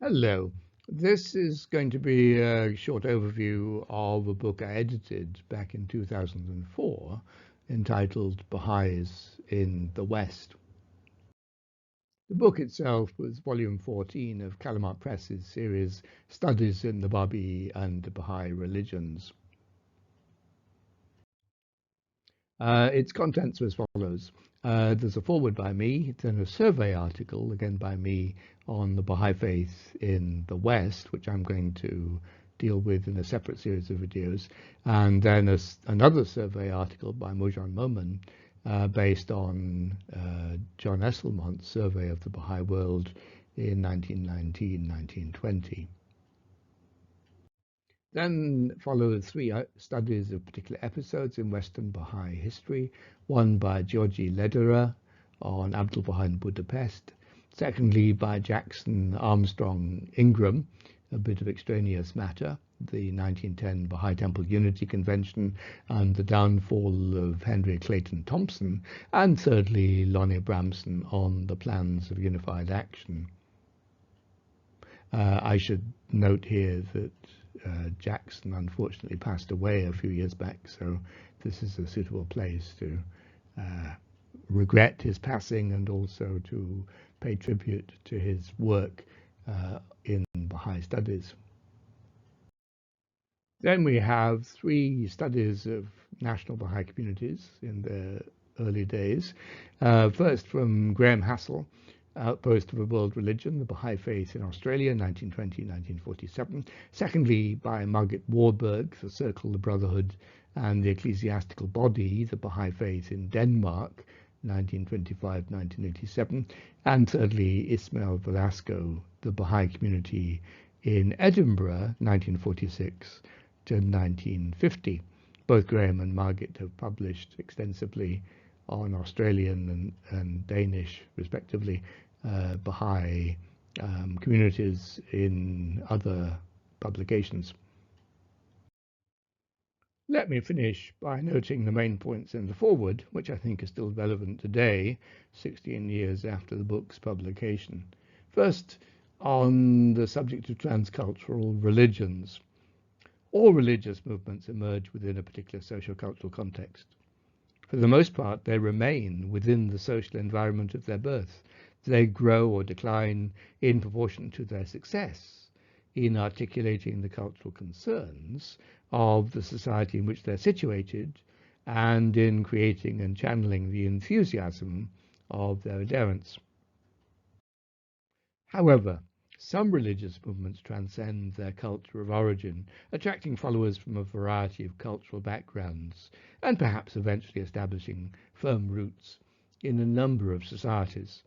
Hello. This is going to be a short overview of a book I edited back in 2004 entitled Baha'is in the West. The book itself was volume 14 of Kalimat Press's series Studies in the Babi and Baha'i Religions. Its contents are as follows. There's a foreword by me, then a survey article, again by me, on the Baha'i faith in the West, which I'm going to deal with in a separate series of videos, and then another survey article by Mojan Momin, based on John Esselmont's survey of the Baha'i world in 1919-1920. Then follow three studies of particular episodes in Western Baha'i history, one by Georgi Lederer on Abdul Baha in Budapest, secondly by Jackson Armstrong Ingram, a bit of extraneous matter, the 1910 Baha'i Temple Unity Convention and the downfall of Henry Clayton Thompson, and thirdly Lonnie Bramson on the plans of unified action. I should note here that Jackson unfortunately passed away a few years back, so this is a suitable place to regret his passing and also to pay tribute to his work in Baha'i studies. Then we have three studies of national Baha'i communities in the early days. First from Graham Hassel, Outpost of a World Religion, the Baha'i Faith in Australia, 1920-1947. Secondly, by Margaret Warburg, The Circle, the Brotherhood, and the Ecclesiastical Body, the Baha'i Faith in Denmark, 1925-1987. And thirdly, Ismail Velasco, The Baha'i Community in Edinburgh, 1946 to 1950. Both Graham and Margaret have published extensively on Australian and Danish, respectively, Baha'i communities in other publications. Let me finish by noting the main points in the foreword, which I think are still relevant today, 16 years after the book's publication. First, on the subject of transcultural religions. All religious movements emerge within a particular socio-cultural context. For the most part, they remain within the social environment of their birth. They grow or decline in proportion to their success in articulating the cultural concerns of the society in which they're situated and in creating and channeling the enthusiasm of their adherents. However, some religious movements transcend their culture of origin, attracting followers from a variety of cultural backgrounds, and perhaps eventually establishing firm roots in a number of societies.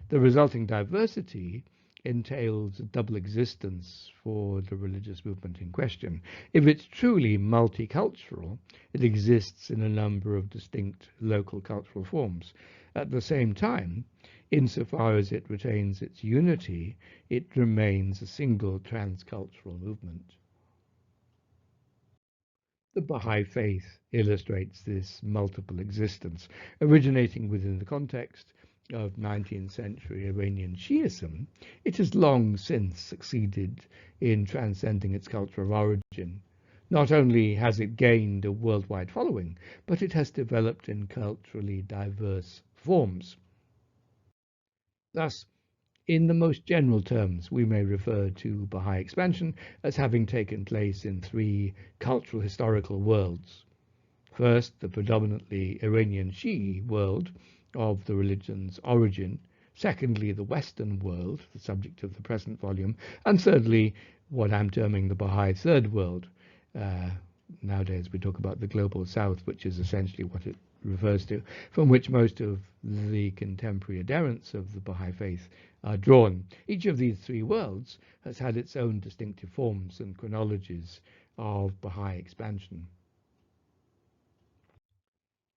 The resulting diversity entails a double existence for the religious movement in question. If it's truly multicultural, it exists in a number of distinct local cultural forms. At the same time, insofar as it retains its unity, it remains a single transcultural movement. The Baha'i faith illustrates this multiple existence, originating within the context of 19th century Iranian Shiism. It has long since succeeded in transcending its culture of origin. Not only has it gained a worldwide following, but it has developed in culturally diverse forms. Thus, in the most general terms, we may refer to Baha'i expansion as having taken place in three cultural historical worlds. First, the predominantly Iranian Shi'i world of the religion's origin. Secondly, the Western world, the subject of the present volume. And thirdly, what I'm terming the Baha'i Third World. Nowadays we talk about the Global South, which is essentially what it refers to, from which most of the contemporary adherents of the Baha'i faith are drawn. Each of these three worlds has had its own distinctive forms and chronologies of Baha'i expansion.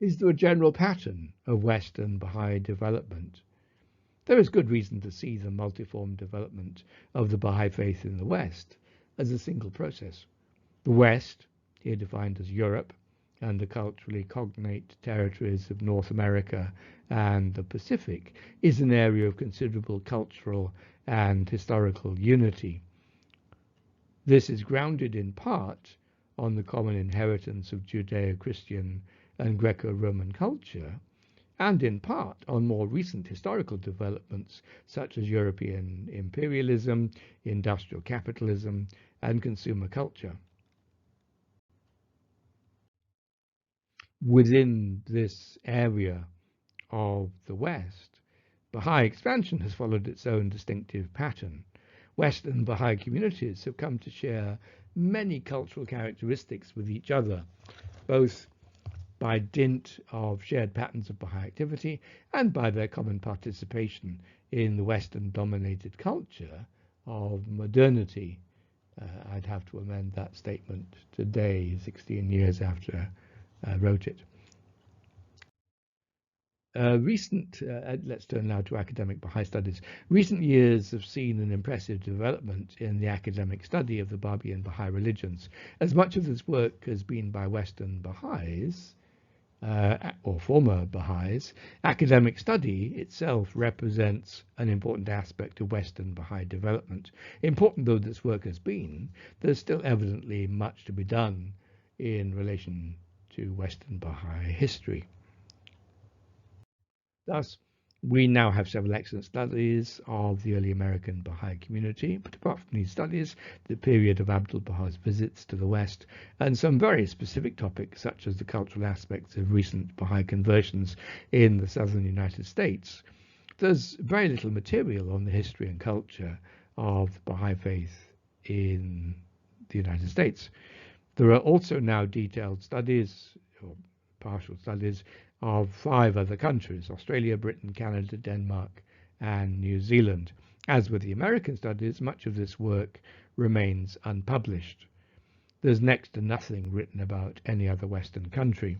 Is there a general pattern of Western Baha'i development? There is good reason to see the multiform development of the Baha'i faith in the West as a single process. The West, here defined as Europe, and the culturally cognate territories of North America and the Pacific is an area of considerable cultural and historical unity. This is grounded in part on the common inheritance of Judeo-Christian and Greco-Roman culture, and in part on more recent historical developments such as European imperialism, industrial capitalism, and consumer culture. Within this area of the West, Baha'i expansion has followed its own distinctive pattern. Western Baha'i communities have come to share many cultural characteristics with each other, both by dint of shared patterns of Baha'i activity and by their common participation in the Western-dominated culture of modernity. I'd have to amend that statement today, 16 years after I wrote it. Let's turn now to academic Baha'i studies. Recent years have seen an impressive development in the academic study of the Babi and Baha'i religions. As much of this work has been by Western Baha'is, or former Baha'is, academic study itself represents an important aspect of Western Baha'i development. Important though this work has been, there's still evidently much to be done in relation to Western Baha'i history. Thus, we now have several excellent studies of the early American Baha'i community, but apart from these studies, the period of Abdul-Baha's visits to the West, and some very specific topics such as the cultural aspects of recent Baha'i conversions in the southern United States, there's very little material on the history and culture of the Baha'i faith in the United States. There are also now detailed studies, or partial studies, of 5 other countries: Australia, Britain, Canada, Denmark, and New Zealand. As with the American studies, much of this work remains unpublished. There's next to nothing written about any other Western country.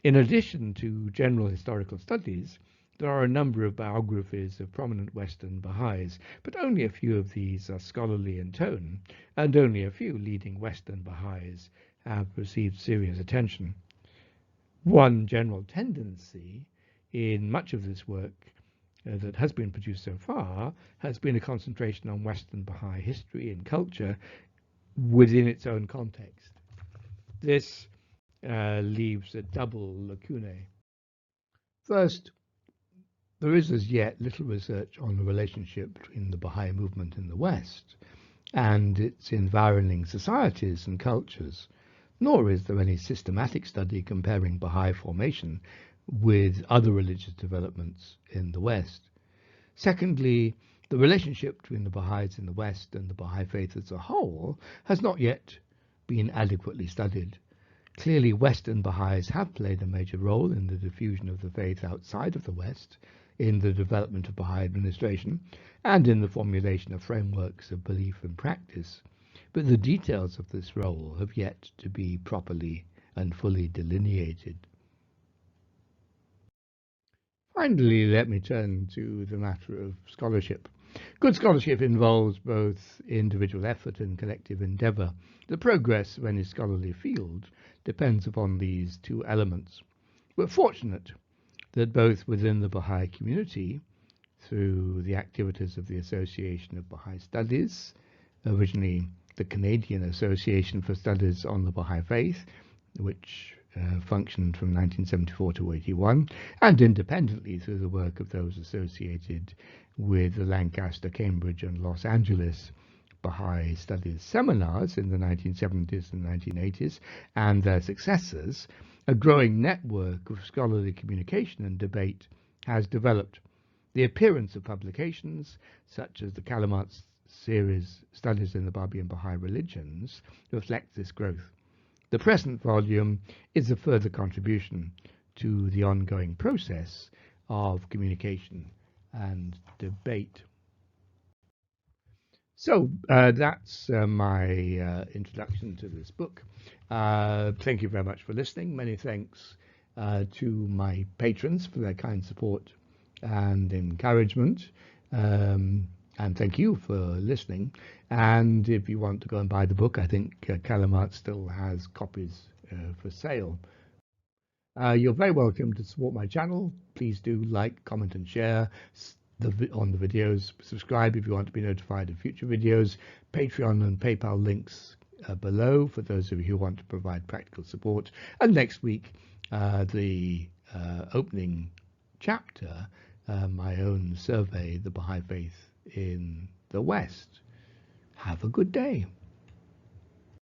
In addition to general historical studies, there are a number of biographies of prominent Western Baha'is, but only a few of these are scholarly in tone, and only a few leading Western Baha'is have received serious attention. One general tendency in much of this work that has been produced so far has been a concentration on Western Baha'i history and culture within its own context. This leaves a double lacunae. First, there is as yet little research on the relationship between the Baha'i movement in the West and its environing societies and cultures, nor is there any systematic study comparing Baha'i formation with other religious developments in the West. Secondly, the relationship between the Baha'is in the West and the Baha'i faith as a whole has not yet been adequately studied. Clearly, Western Baha'is have played a major role in the diffusion of the faith outside of the West, in the development of Baha'i administration, and in the formulation of frameworks of belief and practice. But the details of this role have yet to be properly and fully delineated. Finally, let me turn to the matter of scholarship. Good scholarship involves both individual effort and collective endeavour. The progress of any scholarly field depends upon these 2 elements. We're fortunate that both within the Baha'i community, through the activities of the Association of Baha'i Studies, originally the Canadian Association for Studies on the Baha'i Faith, which functioned from 1974 to 81, and independently through the work of those associated with the Lancaster, Cambridge, and Los Angeles Baha'i Studies seminars in the 1970s and 1980s, and their successors, a growing network of scholarly communication and debate has developed. The appearance of publications, such as the Kalimat series Studies in the Babi and Baha'i Religions, reflects this growth. The present volume is a further contribution to the ongoing process of communication and debate. So that's my introduction to this book. Thank you very much for listening. Many thanks to my patrons for their kind support and encouragement. And thank you for listening. And if you want to go and buy the book, I think Kalimat still has copies for sale. You're very welcome to support my channel. Please do like, comment and share on the videos. Subscribe if you want to be notified of future videos. Patreon and PayPal links below for those of you who want to provide practical support. And next week, the opening chapter, my own survey, The Baha'i Faith in the West. Have a good day.